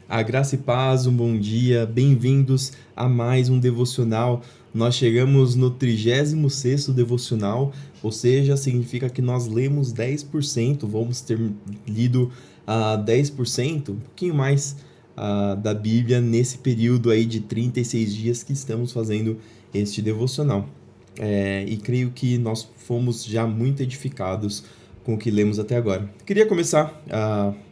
A graça e paz, um bom dia, bem-vindos a mais um devocional. Nós chegamos no 36º devocional, ou seja, significa que nós lemos 10%, vamos ter lido 10%, um pouquinho mais da Bíblia nesse período aí de 36 dias que estamos fazendo este devocional. E creio que nós fomos já muito edificados com o que lemos até agora. Queria começar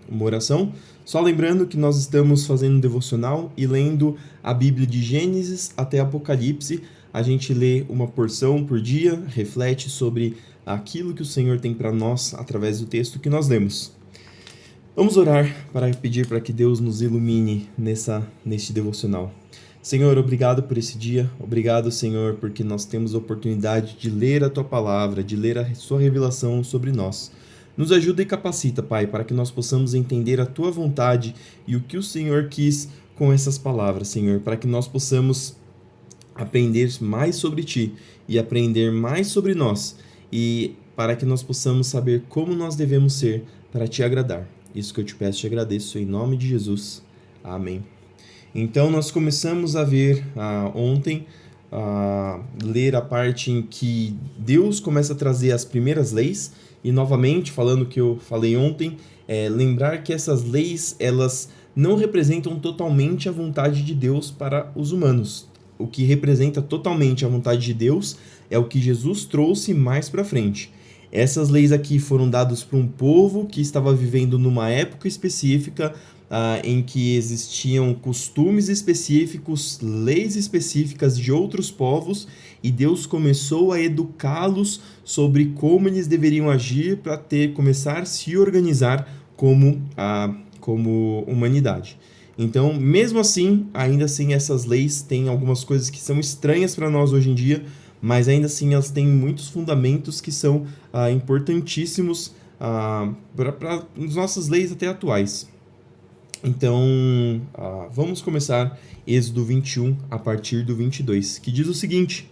uma oração, só lembrando que nós estamos fazendo um devocional e lendo a Bíblia de Gênesis até Apocalipse. A gente lê uma porção por dia, reflete sobre aquilo que o Senhor tem para nós através do texto que nós lemos. Vamos orar para pedir para que Deus nos ilumine neste devocional. Senhor, obrigado por esse dia, obrigado, Senhor, porque nós temos a oportunidade de ler a Tua Palavra, de ler a Sua revelação sobre nós. Nos ajuda e capacita, Pai, para que nós possamos entender a Tua vontade e o que o Senhor quis com essas palavras, Senhor, para que nós possamos aprender mais sobre Ti e aprender mais sobre nós e para que nós possamos saber como nós devemos ser para Te agradar. Isso que eu te peço e te agradeço em nome de Jesus. Amém. Então, nós começamos a ver ontem, ler a parte em que Deus começa a trazer as primeiras leis, e novamente, falando o que eu falei ontem, lembrar que essas leis, elas não representam totalmente a vontade de Deus para os humanos. O que representa totalmente a vontade de Deus é o que Jesus trouxe mais para frente. Essas leis aqui foram dadas para um povo que estava vivendo numa época específica, em que existiam costumes específicos, leis específicas de outros povos, e Deus começou a educá-los sobre como eles deveriam agir para começar a se organizar como humanidade. Então, mesmo assim, ainda assim, essas leis têm algumas coisas que são estranhas para nós hoje em dia, mas ainda assim elas têm muitos fundamentos que são importantíssimos para as nossas leis até atuais. Então, vamos começar Êxodo 21, a partir do 22, que diz o seguinte: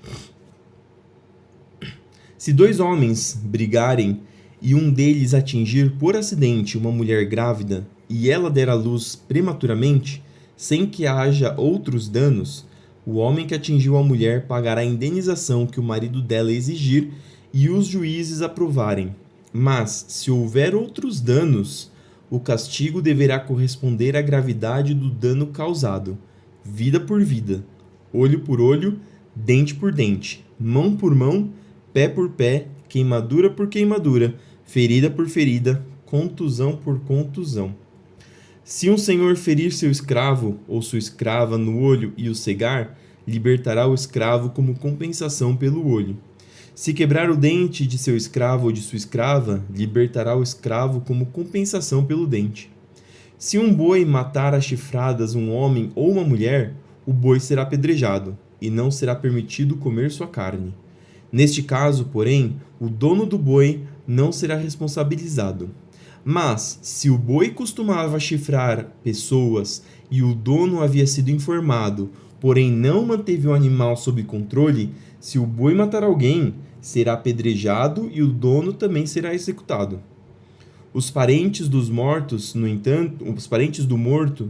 Se dois homens brigarem e um deles atingir por acidente uma mulher grávida e ela der à luz prematuramente, sem que haja outros danos, o homem que atingiu a mulher pagará a indenização que o marido dela exigir e os juízes aprovarem. Mas, se houver outros danos, o castigo deverá corresponder à gravidade do dano causado, vida por vida, olho por olho, dente por dente, mão por mão, pé por pé, queimadura por queimadura, ferida por ferida, contusão por contusão. Se um senhor ferir seu escravo ou sua escrava no olho e o cegar, libertará o escravo como compensação pelo olho. Se quebrar o dente de seu escravo ou de sua escrava, libertará o escravo como compensação pelo dente. Se um boi matar a chifradas um homem ou uma mulher, o boi será apedrejado, e não será permitido comer sua carne. Neste caso, porém, o dono do boi não será responsabilizado. Mas, se o boi costumava chifrar pessoas e o dono havia sido informado, porém não manteve o animal sob controle, se o boi matar alguém, será apedrejado e o dono também será executado. Os parentes do morto,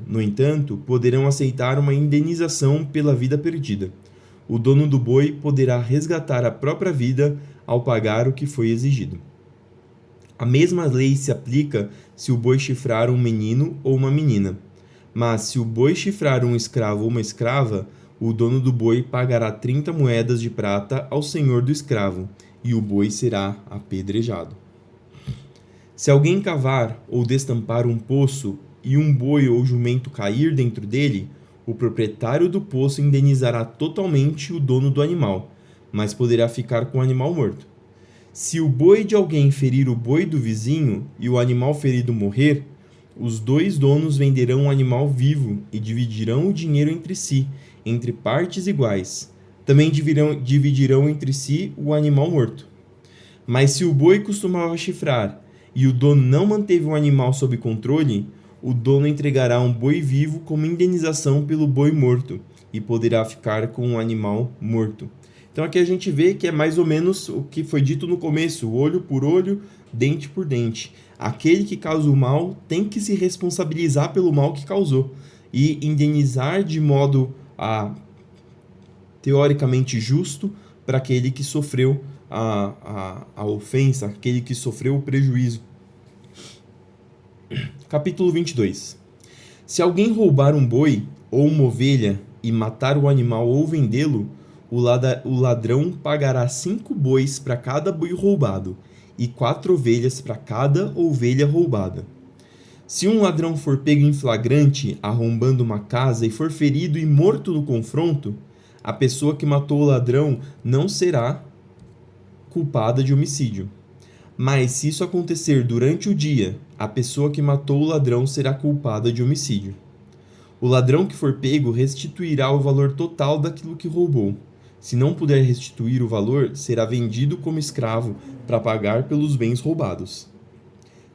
no entanto, poderão aceitar uma indenização pela vida perdida. O dono do boi poderá resgatar a própria vida ao pagar o que foi exigido. A mesma lei se aplica se o boi chifrar um menino ou uma menina. Mas se o boi chifrar um escravo ou uma escrava, o dono do boi pagará 30 moedas de prata ao senhor do escravo, e o boi será apedrejado. Se alguém cavar ou destampar um poço e um boi ou jumento cair dentro dele, o proprietário do poço indenizará totalmente o dono do animal, mas poderá ficar com o animal morto. Se o boi de alguém ferir o boi do vizinho e o animal ferido morrer, os dois donos venderão o animal vivo e dividirão o dinheiro entre si, entre partes iguais. Também dividirão entre si o animal morto. Mas se o boi costumava chifrar e o dono não manteve o animal sob controle, o dono entregará um boi vivo como indenização pelo boi morto e poderá ficar com o animal morto. Então aqui a gente vê que é mais ou menos o que foi dito no começo, olho por olho, dente por dente. Aquele que causa o mal tem que se responsabilizar pelo mal que causou. e indenizar de modo teoricamente justo para aquele que sofreu a ofensa, aquele que sofreu o prejuízo. Capítulo 22. Se alguém roubar um boi ou uma ovelha e matar o animal ou vendê-lo, o ladrão pagará 5 bois para cada boi roubado e 4 ovelhas para cada ovelha roubada. Se um ladrão for pego em flagrante arrombando uma casa e for ferido e morto no confronto, a pessoa que matou o ladrão não será culpada de homicídio. Mas se isso acontecer durante o dia, a pessoa que matou o ladrão será culpada de homicídio. O ladrão que for pego restituirá o valor total daquilo que roubou. Se não puder restituir o valor, será vendido como escravo para pagar pelos bens roubados.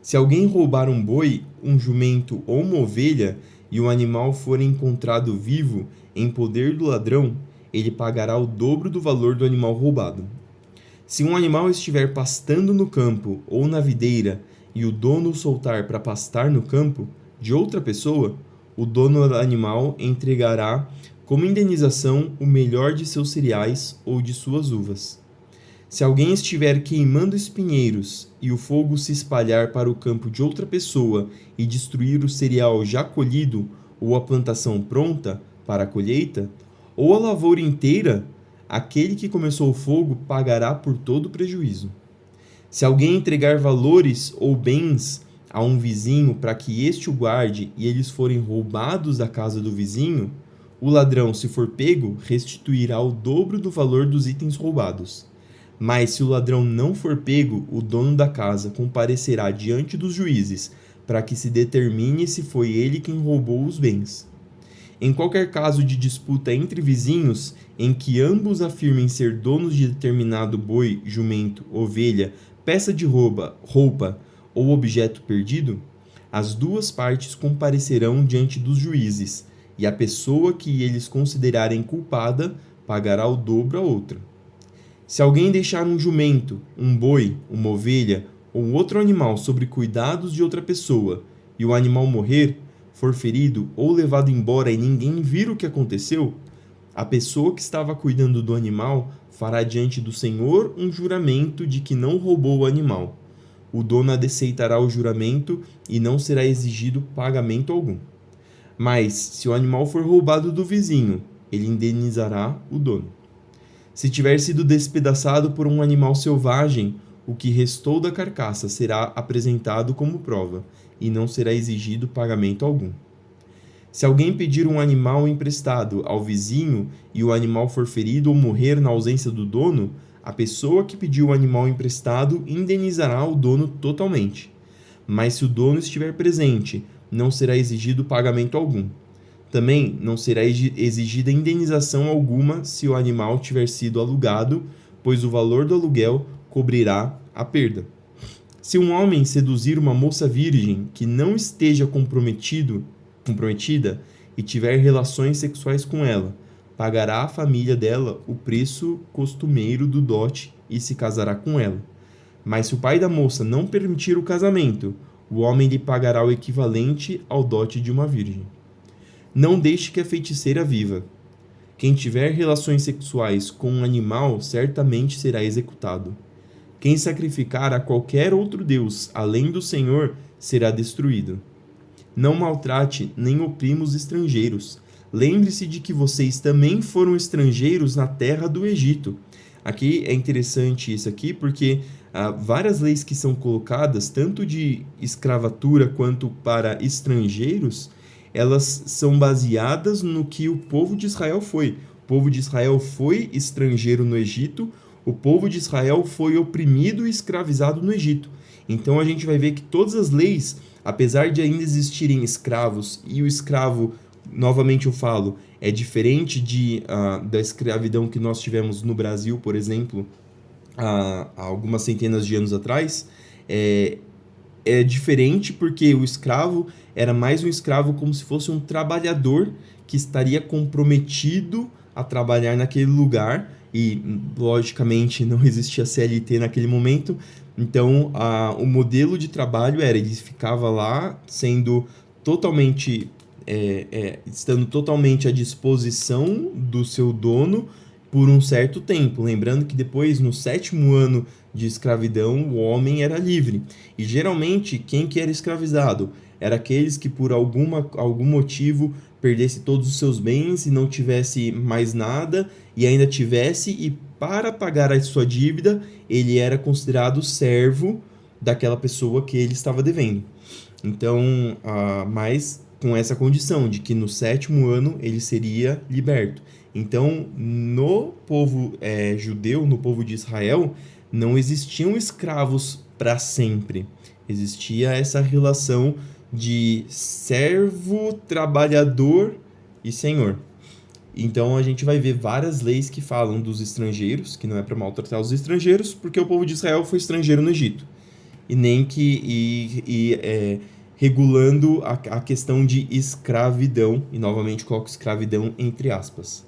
Se alguém roubar um boi, um jumento ou uma ovelha e o animal for encontrado vivo em poder do ladrão, ele pagará o dobro do valor do animal roubado. Se um animal estiver pastando no campo ou na videira e o dono o soltar para pastar no campo de outra pessoa, o dono do animal entregará como indenização o melhor de seus cereais ou de suas uvas. Se alguém estiver queimando espinheiros e o fogo se espalhar para o campo de outra pessoa e destruir o cereal já colhido ou a plantação pronta para a colheita, ou a lavoura inteira, aquele que começou o fogo pagará por todo o prejuízo. Se alguém entregar valores ou bens a um vizinho para que este o guarde e eles forem roubados da casa do vizinho, o ladrão, se for pego, restituirá o dobro do valor dos itens roubados. Mas se o ladrão não for pego, o dono da casa comparecerá diante dos juízes para que se determine se foi ele quem roubou os bens. Em qualquer caso de disputa entre vizinhos, em que ambos afirmem ser donos de determinado boi, jumento, ovelha, peça de roupa ou objeto perdido, as duas partes comparecerão diante dos juízes, e a pessoa que eles considerarem culpada pagará o dobro à outra. Se alguém deixar um jumento, um boi, uma ovelha ou outro animal sobre cuidados de outra pessoa, e o animal morrer, for ferido ou levado embora e ninguém vir o que aconteceu, a pessoa que estava cuidando do animal fará diante do Senhor um juramento de que não roubou o animal. O dono aceitará o juramento e não será exigido pagamento algum. Mas, se o animal for roubado do vizinho, ele indenizará o dono. Se tiver sido despedaçado por um animal selvagem, o que restou da carcaça será apresentado como prova, e não será exigido pagamento algum. Se alguém pedir um animal emprestado ao vizinho e o animal for ferido ou morrer na ausência do dono, a pessoa que pediu o animal emprestado indenizará o dono totalmente. Mas se o dono estiver presente, não será exigido pagamento algum. Também não será exigida indenização alguma se o animal tiver sido alugado, pois o valor do aluguel cobrirá a perda. Se um homem seduzir uma moça virgem que não esteja comprometida e tiver relações sexuais com ela, pagará à família dela o preço costumeiro do dote e se casará com ela. Mas se o pai da moça não permitir o casamento, o homem lhe pagará o equivalente ao dote de uma virgem. Não deixe que a feiticeira viva. Quem tiver relações sexuais com um animal certamente será executado. Quem sacrificar a qualquer outro deus além do Senhor será destruído. Não maltrate nem oprima os estrangeiros. Lembre-se de que vocês também foram estrangeiros na terra do Egito. Aqui é interessante isso aqui porque várias leis que são colocadas, tanto de escravatura quanto para estrangeiros, elas são baseadas no que o povo de Israel foi. O povo de Israel foi estrangeiro no Egito, o povo de Israel foi oprimido e escravizado no Egito. Então a gente vai ver que todas as leis, apesar de ainda existirem escravos, e o escravo, novamente eu falo, é diferente da escravidão que nós tivemos no Brasil, por exemplo, há algumas centenas de anos atrás, é diferente porque o escravo era mais um escravo como se fosse um trabalhador que estaria comprometido a trabalhar naquele lugar e, logicamente, não existia CLT naquele momento. Então, o modelo de trabalho era, ele ficava lá sendo totalmente estando totalmente à disposição do seu dono por um certo tempo. Lembrando que depois, no 7º ano de escravidão, o homem era livre. E geralmente, quem que era escravizado? Era aqueles que por algum motivo perdesse todos os seus bens e não tivesse mais nada, e ainda tivesse, e para pagar a sua dívida, ele era considerado servo daquela pessoa que ele estava devendo. Então, mas com essa condição de que no 7º ano ele seria liberto. Então, no povo judeu, no povo de Israel, não existiam escravos para sempre. Existia essa relação de servo, trabalhador e senhor. Então a gente vai ver várias leis que falam dos estrangeiros, que não é para maltratar os estrangeiros, porque o povo de Israel foi estrangeiro no Egito. E nem que regulando a questão de escravidão, e novamente coloco escravidão entre aspas.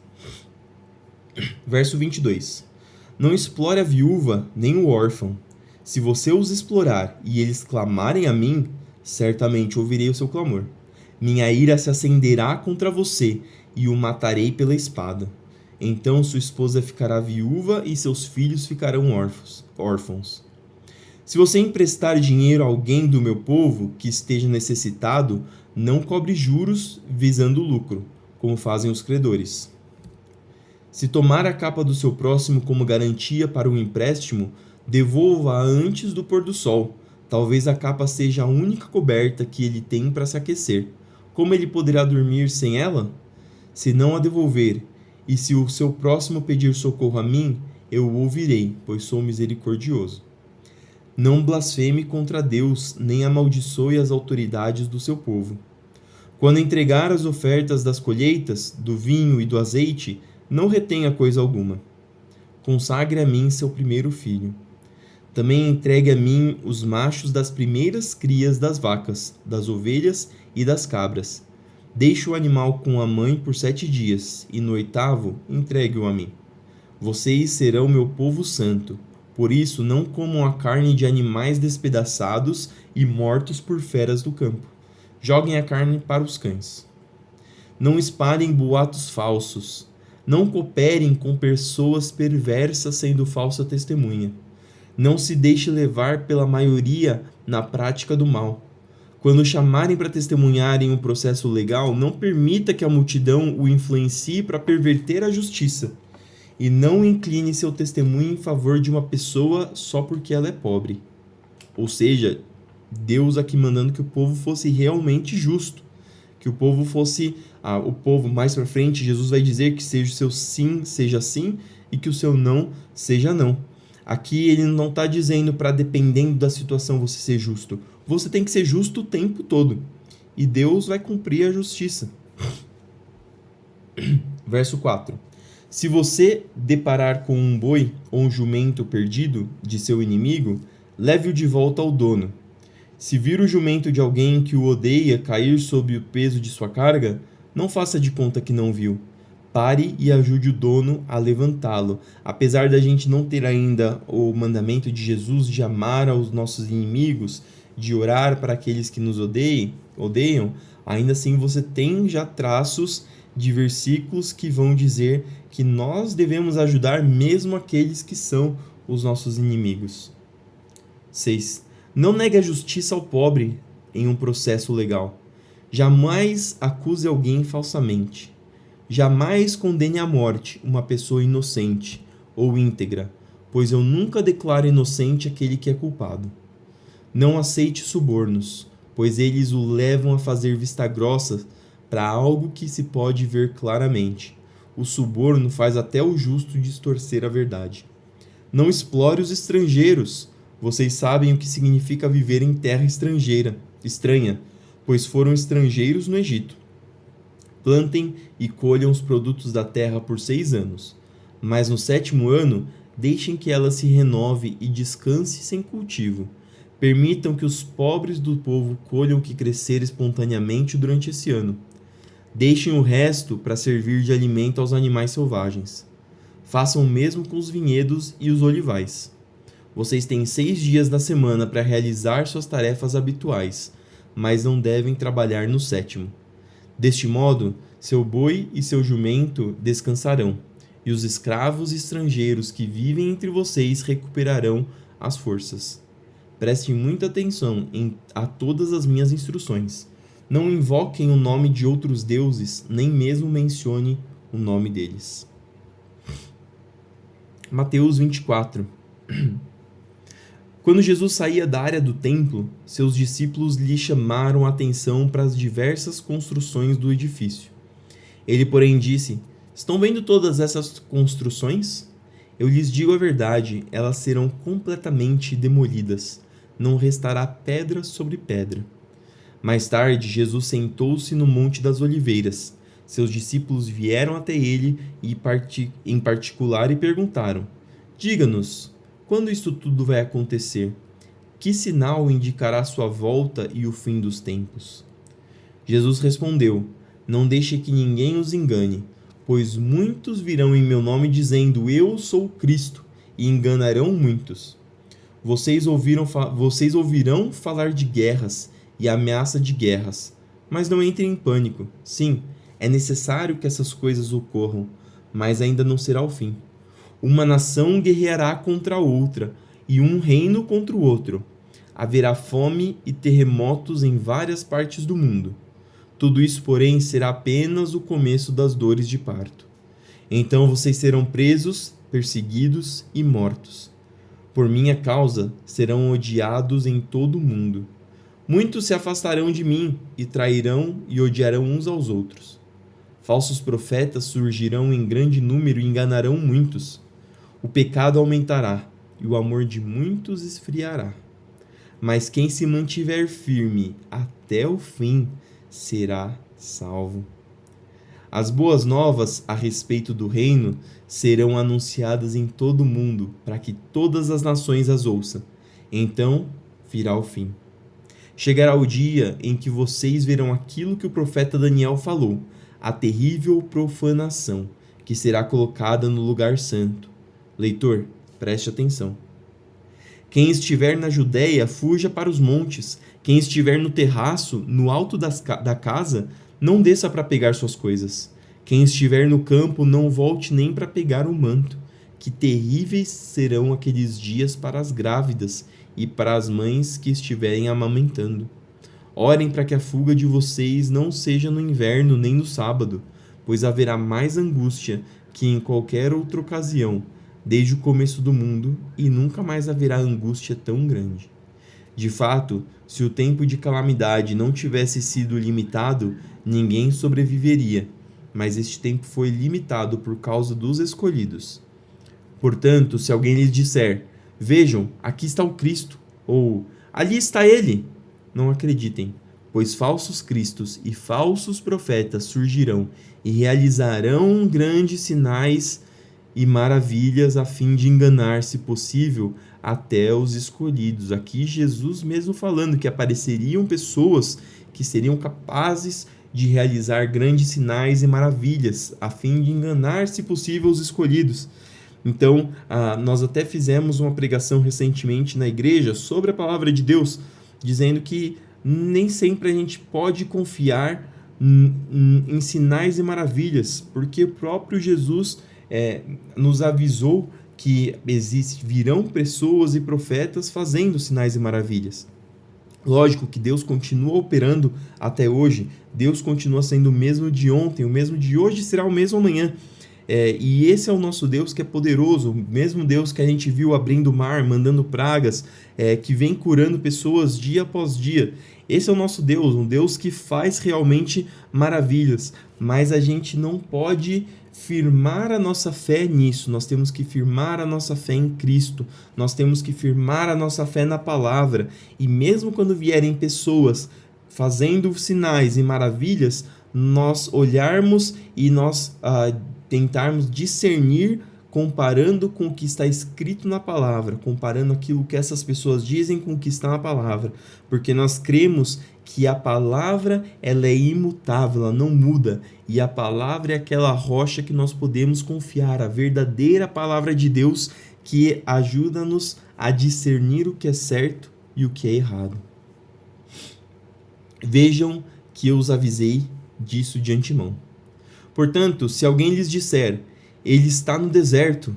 Verso 22. Não explore a viúva nem o órfão. Se você os explorar e eles clamarem a mim, certamente ouvirei o seu clamor. Minha ira se acenderá contra você e o matarei pela espada. Então sua esposa ficará viúva e seus filhos ficarão órfãos. Se você emprestar dinheiro a alguém do meu povo que esteja necessitado, não cobre juros visando lucro, como fazem os credores. Se tomar a capa do seu próximo como garantia para um empréstimo, devolva-a antes do pôr do sol. Talvez a capa seja a única coberta que ele tem para se aquecer. Como ele poderá dormir sem ela? Se não a devolver, e se o seu próximo pedir socorro a mim, eu o ouvirei, pois sou misericordioso. Não blasfeme contra Deus, nem amaldiçoe as autoridades do seu povo. Quando entregar as ofertas das colheitas, do vinho e do azeite, não retenha coisa alguma. Consagre a mim seu primeiro filho. Também entregue a mim os machos das primeiras crias das vacas, das ovelhas e das cabras. Deixe o animal com a mãe por 7 dias, e no 8º entregue-o a mim. Vocês serão meu povo santo. Por isso, não comam a carne de animais despedaçados e mortos por feras do campo. Joguem a carne para os cães. Não espalhem boatos falsos. Não cooperem com pessoas perversas sendo falsa testemunha. Não se deixe levar pela maioria na prática do mal. Quando chamarem para testemunhar em um processo legal, não permita que a multidão o influencie para perverter a justiça. E não incline seu testemunho em favor de uma pessoa só porque ela é pobre. Ou seja, Deus aqui mandando que o povo fosse realmente justo. Que o povo fosse... o povo mais para frente, Jesus vai dizer que seja o seu sim seja sim e que o seu não seja não. Aqui ele não está dizendo para, dependendo da situação, você ser justo. Você tem que ser justo o tempo todo. E Deus vai cumprir a justiça. Verso 4. Se você deparar com um boi ou um jumento perdido de seu inimigo, leve-o de volta ao dono. Se vir o jumento de alguém que o odeia cair sob o peso de sua carga, não faça de conta que não viu. Pare e ajude o dono a levantá-lo. Apesar da gente não ter ainda o mandamento de Jesus de amar aos nossos inimigos, de orar para aqueles que nos odeiam, ainda assim você tem já traços de versículos que vão dizer que nós devemos ajudar mesmo aqueles que são os nossos inimigos. 6. Não negue a justiça ao pobre em um processo legal. Jamais acuse alguém falsamente. Jamais condene à morte uma pessoa inocente ou íntegra, pois eu nunca declaro inocente aquele que é culpado. Não aceite subornos, pois eles o levam a fazer vista grossa para algo que se pode ver claramente. O suborno faz até o justo distorcer a verdade. Não explore os estrangeiros. Vocês sabem o que significa viver em terra estranha, pois foram estrangeiros no Egito. Plantem e colham os produtos da terra por 6 anos. Mas no 7º ano, deixem que ela se renove e descanse sem cultivo. Permitam que os pobres do povo colham o que crescer espontaneamente durante esse ano. Deixem o resto para servir de alimento aos animais selvagens. Façam o mesmo com os vinhedos e os olivais. Vocês têm 6 dias da semana para realizar suas tarefas habituais, mas não devem trabalhar no 7º. Deste modo, seu boi e seu jumento descansarão, e os escravos estrangeiros que vivem entre vocês recuperarão as forças. Prestem muita atenção a todas as minhas instruções. Não invoquem o nome de outros deuses, nem mesmo mencione o nome deles. Mateus 24. Quando Jesus saía da área do templo, seus discípulos lhe chamaram a atenção para as diversas construções do edifício. Ele, porém, disse: Estão vendo todas essas construções? Eu lhes digo a verdade, elas serão completamente demolidas. Não restará pedra sobre pedra. Mais tarde, Jesus sentou-se no Monte das Oliveiras. Seus discípulos vieram até ele em particular e perguntaram: Diga-nos, quando isto tudo vai acontecer? Que sinal indicará sua volta e o fim dos tempos? Jesus respondeu: Não deixe que ninguém os engane, pois muitos virão em meu nome dizendo: Eu sou o Cristo, e enganarão muitos. Vocês ouvirão falar de guerras e ameaça de guerras, mas não entrem em pânico. Sim, é necessário que essas coisas ocorram, mas ainda não será o fim. Uma nação guerreará contra a outra, e um reino contra o outro. Haverá fome e terremotos em várias partes do mundo. Tudo isso, porém, será apenas o começo das dores de parto. Então vocês serão presos, perseguidos e mortos. Por minha causa, serão odiados em todo o mundo. Muitos se afastarão de mim e trairão e odiarão uns aos outros. Falsos profetas surgirão em grande número e enganarão muitos. O pecado aumentará e o amor de muitos esfriará. Mas quem se mantiver firme até o fim será salvo. As boas novas a respeito do reino serão anunciadas em todo o mundo, para que todas as nações as ouçam. Então virá o fim. Chegará o dia em que vocês verão aquilo que o profeta Daniel falou, a terrível profanação, que será colocada no lugar santo. Leitor, preste atenção. Quem estiver na Judéia, fuja para os montes. Quem estiver no terraço, no alto da casa, não desça para pegar suas coisas. Quem estiver no campo, não volte nem para pegar o manto. Que terríveis serão aqueles dias para as grávidas e para as mães que estiverem amamentando. Orem para que a fuga de vocês não seja no inverno nem no sábado, pois haverá mais angústia que em qualquer outra ocasião, desde o começo do mundo, e nunca mais haverá angústia tão grande. De fato, se o tempo de calamidade não tivesse sido limitado, ninguém sobreviveria, mas este tempo foi limitado por causa dos escolhidos. Portanto, se alguém lhes disser: Vejam, aqui está o Cristo, ou ali está ele, não acreditem, pois falsos cristos e falsos profetas surgirão e realizarão grandes sinais e maravilhas a fim de enganar, se possível, até os escolhidos. Aqui Jesus mesmo falando que apareceriam pessoas que seriam capazes de realizar grandes sinais e maravilhas a fim de enganar, se possível, os escolhidos. Então, nós até fizemos uma pregação recentemente na igreja sobre a palavra de Deus, dizendo que nem sempre a gente pode confiar em sinais e maravilhas, porque o próprio Jesus nos avisou que virão pessoas e profetas fazendo sinais e maravilhas. Lógico que Deus continua operando até hoje, Deus continua sendo o mesmo de ontem, o mesmo de hoje será o mesmo amanhã. E esse é o nosso Deus que é poderoso, o mesmo Deus que a gente viu abrindo o mar, mandando pragas, que vem curando pessoas dia após dia. Esse é o nosso Deus, um Deus que faz realmente maravilhas, mas a gente não pode firmar a nossa fé nisso. Nós temos que firmar a nossa fé em Cristo, nós temos que firmar a nossa fé na palavra, e mesmo quando vierem pessoas fazendo sinais e maravilhas, nós olharmos e nós tentarmos discernir comparando com o que está escrito na palavra, comparando aquilo que essas pessoas dizem com o que está na palavra, porque nós cremos que a palavra ela é imutável, ela não muda, e a palavra é aquela rocha que nós podemos confiar, a verdadeira palavra de Deus que ajuda-nos a discernir o que é certo e o que é errado. Vejam que eu os avisei disso de antemão. Portanto, se alguém lhes disser, ele está no deserto,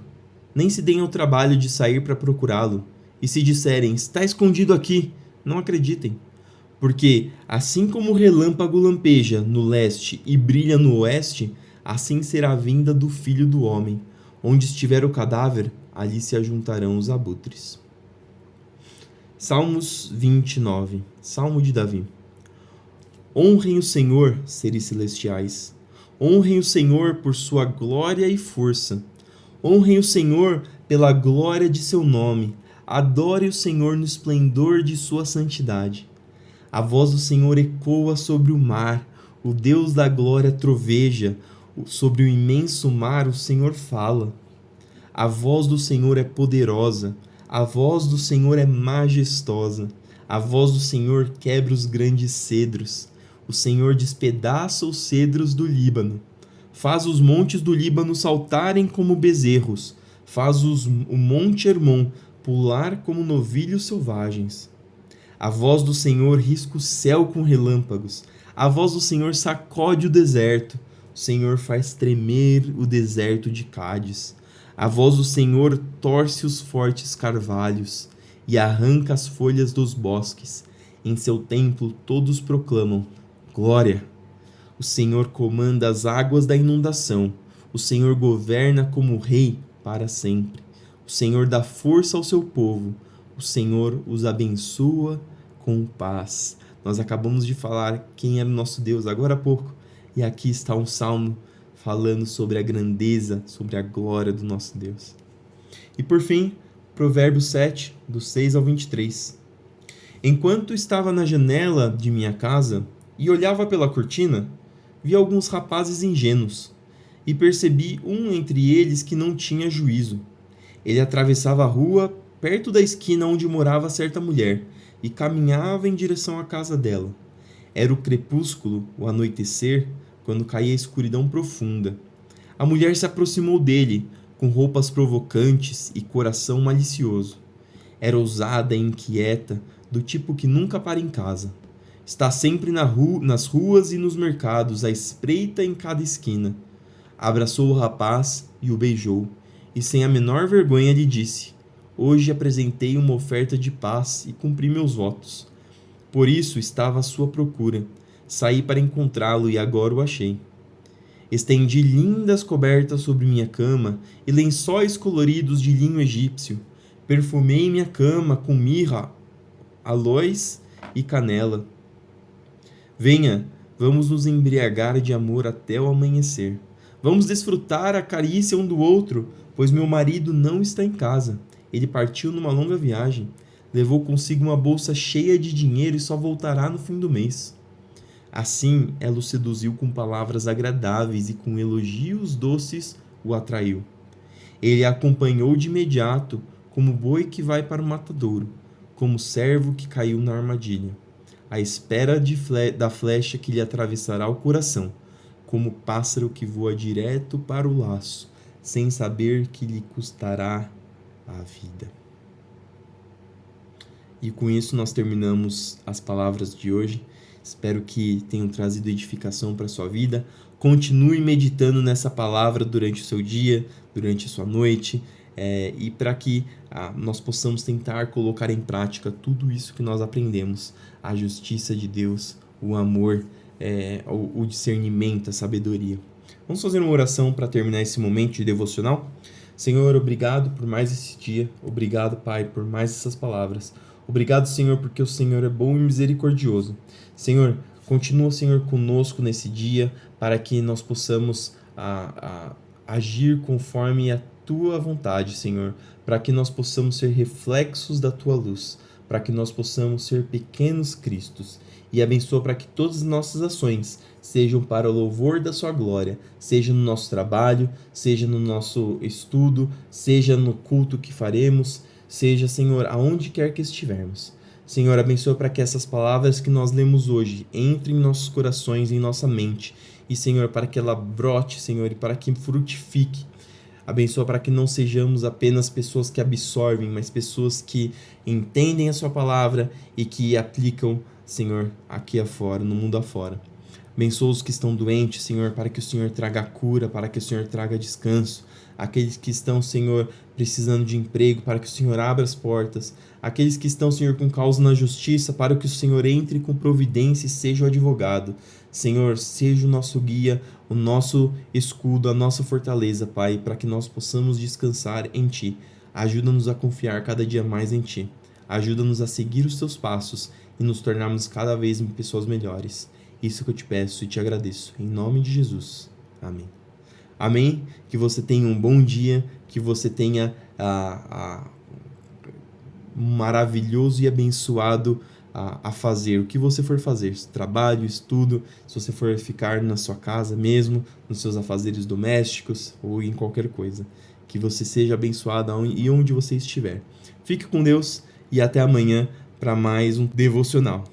nem se deem ao trabalho de sair para procurá-lo. E se disserem, está escondido aqui, não acreditem. Porque, assim como o relâmpago lampeja no leste e brilha no oeste, assim será a vinda do Filho do Homem. Onde estiver o cadáver, ali se ajuntarão os abutres. Salmos 29. Salmo de Davi. Honrem o Senhor, seres celestiais. Honrem o Senhor por sua glória e força. Honrem o Senhor pela glória de seu nome. Adore o Senhor no esplendor de sua santidade. A voz do Senhor ecoa sobre o mar. O Deus da glória troveja. Sobre o imenso mar o Senhor fala. A voz do Senhor é poderosa. A voz do Senhor é majestosa. A voz do Senhor quebra os grandes cedros. O Senhor despedaça os cedros do Líbano. Faz os montes do Líbano saltarem como bezerros. Faz o monte Hermon pular como novilhos selvagens. A voz do Senhor risca o céu com relâmpagos. A voz do Senhor sacode o deserto. O Senhor faz tremer o deserto de Cádiz. A voz do Senhor torce os fortes carvalhos e arranca as folhas dos bosques. Em seu templo todos proclamam: glória! O Senhor comanda as águas da inundação. O Senhor governa como rei para sempre. O Senhor dá força ao seu povo. O Senhor os abençoa com paz. Nós acabamos de falar quem era o nosso Deus agora há pouco. E aqui está um salmo falando sobre a grandeza, sobre a glória do nosso Deus. E por fim, Provérbios 7, do 6 ao 23. Enquanto estava na janela de minha casa e olhava pela cortina, vi alguns rapazes ingênuos e percebi um entre eles que não tinha juízo. Ele atravessava a rua perto da esquina onde morava certa mulher e caminhava em direção à casa dela. Era o crepúsculo, o anoitecer, quando caía a escuridão profunda. A mulher se aproximou dele, com roupas provocantes e coração malicioso. Era ousada e inquieta, do tipo que nunca para em casa. Está sempre nas ruas e nos mercados, à espreita em cada esquina. Abraçou o rapaz e o beijou, e sem a menor vergonha lhe disse: hoje apresentei uma oferta de paz e cumpri meus votos. Por isso estava à sua procura. Saí para encontrá-lo e agora o achei. Estendi lindas cobertas sobre minha cama e lençóis coloridos de linho egípcio. Perfumei minha cama com mirra, aloés e canela. Venha, vamos nos embriagar de amor até o amanhecer. Vamos desfrutar a carícia um do outro, pois meu marido não está em casa. Ele partiu numa longa viagem. Levou consigo uma bolsa cheia de dinheiro e só voltará no fim do mês. Assim, ela o seduziu com palavras agradáveis e com elogios doces o atraiu. Ele a acompanhou de imediato, como boi que vai para o matadouro, como servo que caiu na armadilha, à espera da flecha que lhe atravessará o coração, como pássaro que voa direto para o laço, sem saber que lhe custará a vida. E com isso nós terminamos as palavras de hoje. Espero que tenham trazido edificação para a sua vida. Continue meditando nessa palavra durante o seu dia, durante a sua noite, e para que nós possamos tentar colocar em prática tudo isso que nós aprendemos. A justiça de Deus, o amor, o discernimento, a sabedoria. Vamos fazer uma oração para terminar esse momento de devocional? Senhor, obrigado por mais esse dia. Obrigado, Pai, por mais essas palavras. Obrigado, Senhor, porque o Senhor é bom e misericordioso. Senhor, continua, Senhor, conosco nesse dia, para que nós possamos agir conforme a Tua vontade, Senhor, para que nós possamos ser reflexos da Tua luz, para que nós possamos ser pequenos cristos. E abençoa para que todas as nossas ações sejam para o louvor da Sua glória, seja no nosso trabalho, seja no nosso estudo, seja no culto que faremos, seja, Senhor, aonde quer que estivermos. Senhor, abençoa para que essas palavras que nós lemos hoje entrem em nossos corações, em nossa mente. E, Senhor, para que ela brote, Senhor, e para que frutifique. Abençoa para que não sejamos apenas pessoas que absorvem, mas pessoas que entendem a Sua palavra e que aplicam, Senhor, aqui afora, no mundo afora. Abençoa os que estão doentes, Senhor, para que o Senhor traga cura, para que o Senhor traga descanso. Aqueles que estão, Senhor, precisando de emprego, para que o Senhor abra as portas. Aqueles que estão, Senhor, com causa na justiça, para que o Senhor entre com providência e seja o advogado. Senhor, seja o nosso guia, o nosso escudo, a nossa fortaleza, Pai, para que nós possamos descansar em Ti. Ajuda-nos a confiar cada dia mais em Ti. Ajuda-nos a seguir os Teus passos e nos tornarmos cada vez pessoas melhores. Isso que eu te peço e te agradeço. Em nome de Jesus. Amém. Amém? Que você tenha um bom dia, que você tenha um maravilhoso e abençoado a fazer o que você for fazer, trabalho, estudo, se você for ficar na sua casa mesmo, nos seus afazeres domésticos ou em qualquer coisa. Que você seja abençoado e onde você estiver. Fique com Deus e até amanhã para mais um devocional.